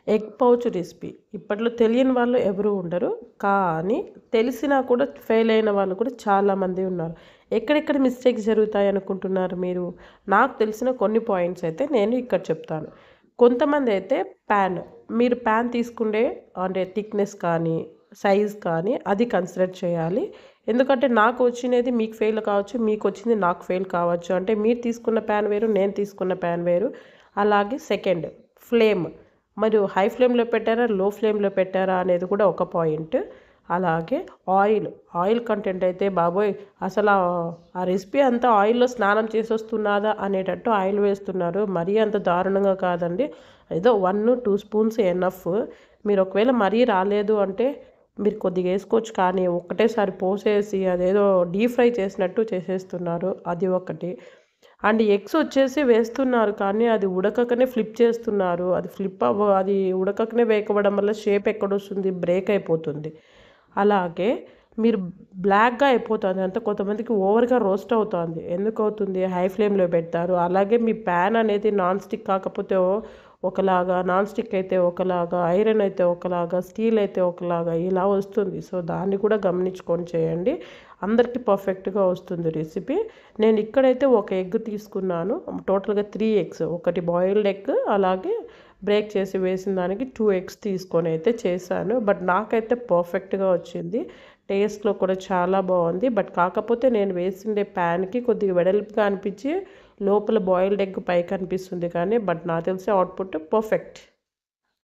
Egg pouch recipe ఇప్పట్లో తెలియని వాళ్ళు ఎవరు ఉండరు. కానీ తెలిసినా కూడా ఫెయిల్ అయిన వాళ్ళు కూడా చాలామంది ఉన్నారు. ఎక్కడెక్కడ మిస్టేక్స్ జరుగుతాయి అనుకుంటున్నారు మీరు? నాకు తెలిసిన కొన్ని పాయింట్స్ అయితే నేను ఇక్కడ చెప్తాను. కొంతమంది అయితే మీరు ప్యాన్ తీసుకుంటే అంటే థిక్నెస్ కానీ సైజ్ కానీ అది కన్సిడర్ చేయాలి. ఎందుకంటే నాకు వచ్చినది మీకు ఫెయిల్ కావచ్చు, మీకు వచ్చింది నాకు ఫెయిల్ కావచ్చు. అంటే మీరు తీసుకున్న ప్యాన్ వేరు, నేను తీసుకున్న ప్యాన్ వేరు. అలాగే సెకండ్ ఫ్లేమ్, మరియు హై ఫ్లేమ్లో పెట్టారా, లో ఫ్లేమ్లో పెట్టారా అనేది కూడా ఒక పాయింట్. అలాగే ఆయిల్ కంటెంట్ అయితే బాబోయ్, అసలు ఆ రెసిపీ అంతా ఆయిల్లో స్నానం చేసి వస్తున్నదా అనేటట్టు ఆయిల్ వేస్తున్నారు. మరీ అంత దారుణంగా కాదండి, ఏదో 1-2 స్పూన్స్ ఎనఫ్. మీరు ఒకవేళ మరీ రాలేదు అంటే మీరు కొద్దిగా వేసుకోవచ్చు, కానీ ఒకటేసారి పోసేసి అదేదో డీప్ ఫ్రై చేసినట్టు చేసేస్తున్నారు. అది ఒకటి. అండ్ ఎగ్స్ వచ్చేసి వేస్తున్నారు, కానీ అది ఉడకకనే ఫ్లిప్ చేస్తున్నారు. అది ఉడకకనే వేయకపోవడం వల్ల షేప్ ఎక్కడొస్తుంది, బ్రేక్ అయిపోతుంది. అలాగే మీరు బ్లాక్గా అయిపోతుంది, అంటే కొంతమందికి ఓవర్గా రోస్ట్ అవుతుంది. ఎందుకు అవుతుంది? హై ఫ్లేమ్లో పెడతారు. అలాగే మీ ప్యాన్ అనేది నాన్ స్టిక్ కాకపోతే ఒకలాగా, నాన్ స్టిక్ అయితే ఒకలాగా, ఐరన్ అయితే ఒకలాగా, స్టీల్ అయితే ఒకలాగా ఇలా వస్తుంది. సో దాన్ని కూడా గమనించుకొని చేయండి, అందరికీ పర్ఫెక్ట్గా వస్తుంది రెసిపీ. నేను ఇక్కడైతే ఒక ఎగ్ తీసుకున్నాను, టోటల్గా 3 ఎగ్స్, ఒకటి బాయిల్డ్ ఎగ్, అలాగే బ్రేక్ చేసి వేసిన దానికి 2 ఎగ్స్ తీసుకొని అయితే చేశాను. బట్ నాకైతే పర్ఫెక్ట్గా వచ్చింది, టేస్ట్లో కూడా చాలా బాగుంది. బట్ కాకపోతే నేను వేసిండే ప్యాన్కి కొద్దిగా వెడల్పుగా అనిపించి లోపల బాయిల్డ్ ఎగ్ పైకి అనిపిస్తుంది, కానీ బట్ నాకు తెలిసే అవుట్పుట్ పర్ఫెక్ట్.